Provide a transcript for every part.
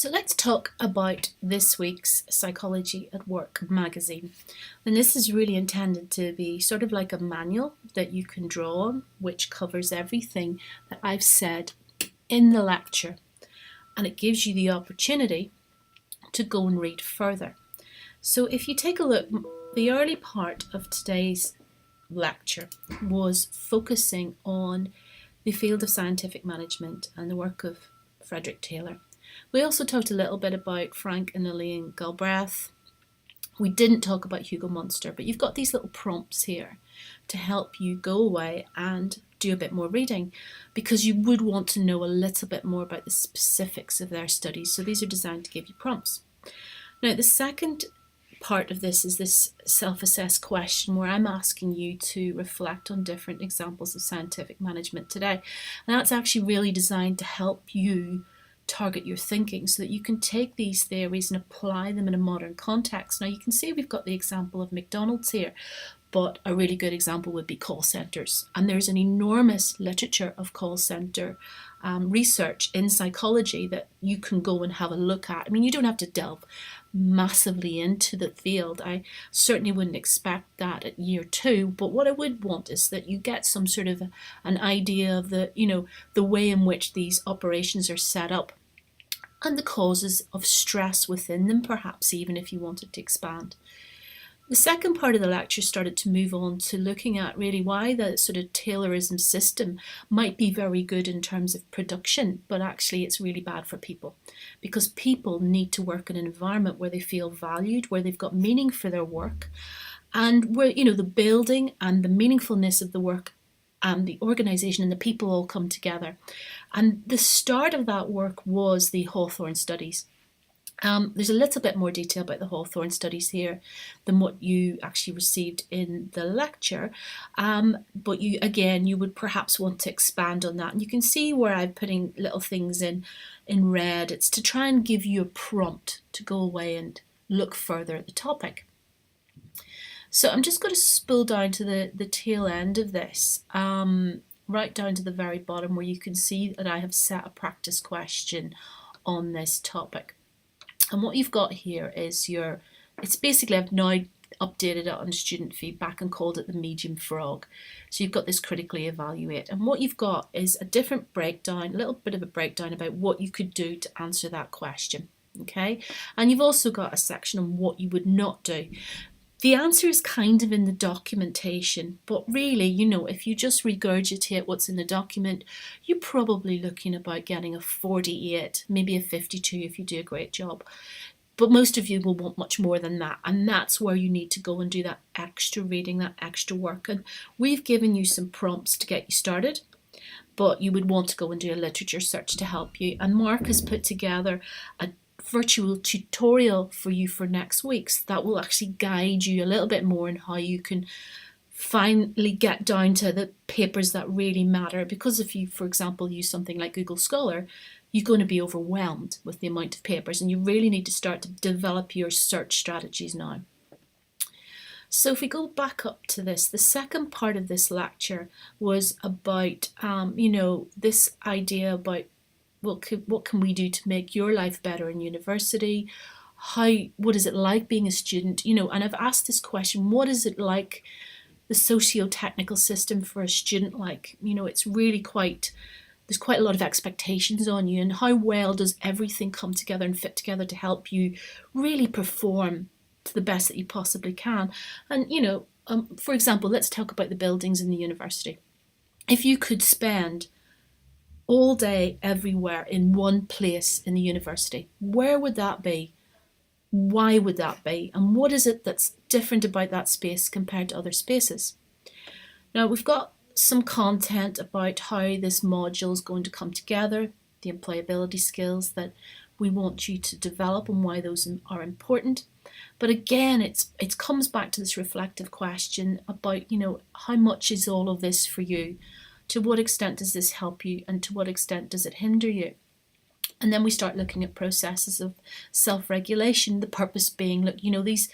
So let's talk about this week's Psychology at Work magazine. And this is really intended to be sort of like a manual that you can draw on, which covers everything that I've said in the lecture. And it gives you the opportunity to go and read further. So if you take a look, the early part of today's lecture was focusing on the field of scientific management and the work of Frederick Taylor. We also talked a little bit about Frank and Elaine Galbraith. We didn't talk about Hugo Munster, but you've got these little prompts here to help you go away and do a bit more reading, because you would want to know a little bit more about the specifics of their studies. So these are designed to give you prompts. Now, the second part of this is this self-assessed question where I'm asking you to reflect on different examples of scientific management today. And that's actually really designed to help you target your thinking so that you can take these theories and apply them in a modern context. Now you can see we've got the example of McDonald's here, but a really good example would be call centres. And there's an enormous literature of call centre research in psychology that you can go and have a look at. I mean, you don't have to delve massively into the field. I certainly wouldn't expect that at year 2, but what I would want is that you get some sort of an idea of the way in which these operations are set up and the causes of stress within them, perhaps even if you wanted to expand. The second part of the lecture started to move on to looking at really why the sort of Taylorism system might be very good in terms of production, but actually it's really bad for people, because people need to work in an environment where they feel valued, where they've got meaning for their work, and where the building and the meaningfulness of the work and the organisation and the people all come together. And the start of that work was the Hawthorne studies. There's a little bit more detail about the Hawthorne studies here than what you actually received in the lecture, but you would perhaps want to expand on that. And you can see where I'm putting little things in red. It's to try and give you a prompt to go away and look further at the topic. So I'm just going to spool down to the tail end of this, right down to the very bottom, where you can see that I have set a practice question on this topic. And what you've got here is it's basically, I've now updated it on student feedback and called it the medium frog. So you've got this critically evaluate. And what you've got is a different breakdown, a little bit of a breakdown about what you could do to answer that question. Okay. And you've also got a section on what you would not do. The answer is kind of in the documentation, but really, if you just regurgitate what's in the document, you're probably looking about getting a 48, maybe a 52 if you do a great job. But most of you will want much more than that, and that's where you need to go and do that extra reading, that extra work. And we've given you some prompts to get you started, but you would want to go and do a literature search to help you. And Mark has put together a virtual tutorial for you for next week's that will actually guide you a little bit more in how you can finally get down to the papers that really matter. Because if you, for example, use something like Google Scholar, you're going to be overwhelmed with the amount of papers, and you really need to start to develop your search strategies now. So if we go back up to this, the second part of this lecture was about this idea about what can we do to make your life better in university? What is it like being a student? And I've asked this question, what is it like, the socio-technical system for a student like? It's really there's quite a lot of expectations on you, and how well does everything come together and fit together to help you really perform to the best that you possibly can? And, for example, let's talk about the buildings in the university. If you could spend all day, everywhere, in one place in the university, where would that be? Why would that be? And what is it that's different about that space compared to other spaces? Now, we've got some content about how this module is going to come together, the employability skills that we want you to develop and why those are important. But again, it comes back to this reflective question about, how much is all of this for you? To what extent does this help you, and to what extent does it hinder you? And then we start looking at processes of self-regulation, the purpose being, these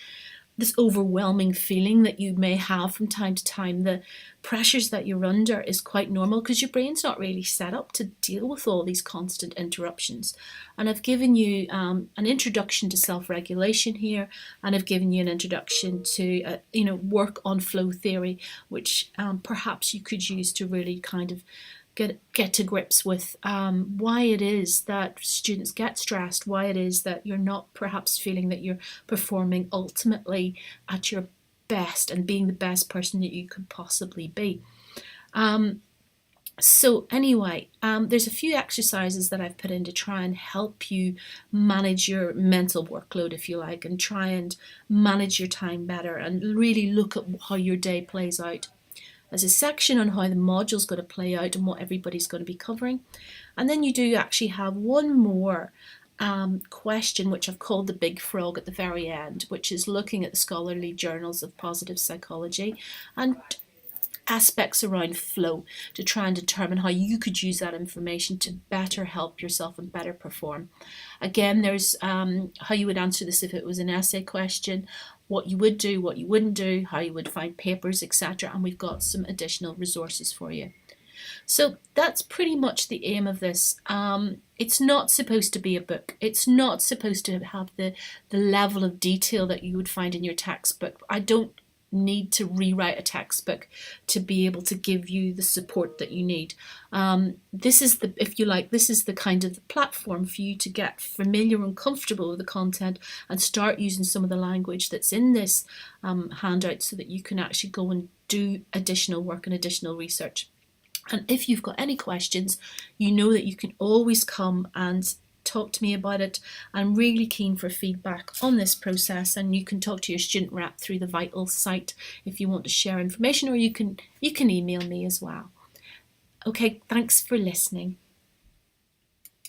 this overwhelming feeling that you may have from time to time, the pressures that you're under, is quite normal because your brain's not really set up to deal with all these constant interruptions. And I've given you an introduction to self-regulation here, and I've given you an introduction to work on flow theory, which perhaps you could use to really kind of get to grips with why it is that students get stressed, why it is that you're not perhaps feeling that you're performing ultimately at your best and being the best person that you could possibly be. So anyway, there's a few exercises that I've put in to try and help you manage your mental workload, if you like, and try and manage your time better and really look at how your day plays out. There's a section on how the module's going to play out and what everybody's going to be covering. And then you do actually have one more question, which I've called the big frog at the very end, which is looking at the scholarly journals of positive psychology and aspects around flow to try and determine how you could use that information to better help yourself and better perform. Again, there's how you would answer this if it was an essay question, what you would do, what you wouldn't do, how you would find papers, etc. And we've got some additional resources for you. So that's pretty much the aim of this. It's not supposed to be a book. It's not supposed to have the level of detail that you would find in your textbook. I don't need to rewrite a textbook to be able to give you the support that you need. This is the, if you like, this is the kind of the platform for you to get familiar and comfortable with the content and start using some of the language that's in this handout so that you can actually go and do additional work and additional research. And if you've got any questions, you know that you can always come and talk to me about it. I'm really keen for feedback on this process, and you can talk to your student rep through the Vital site if you want to share information, or you can email me as well. Okay, thanks for listening.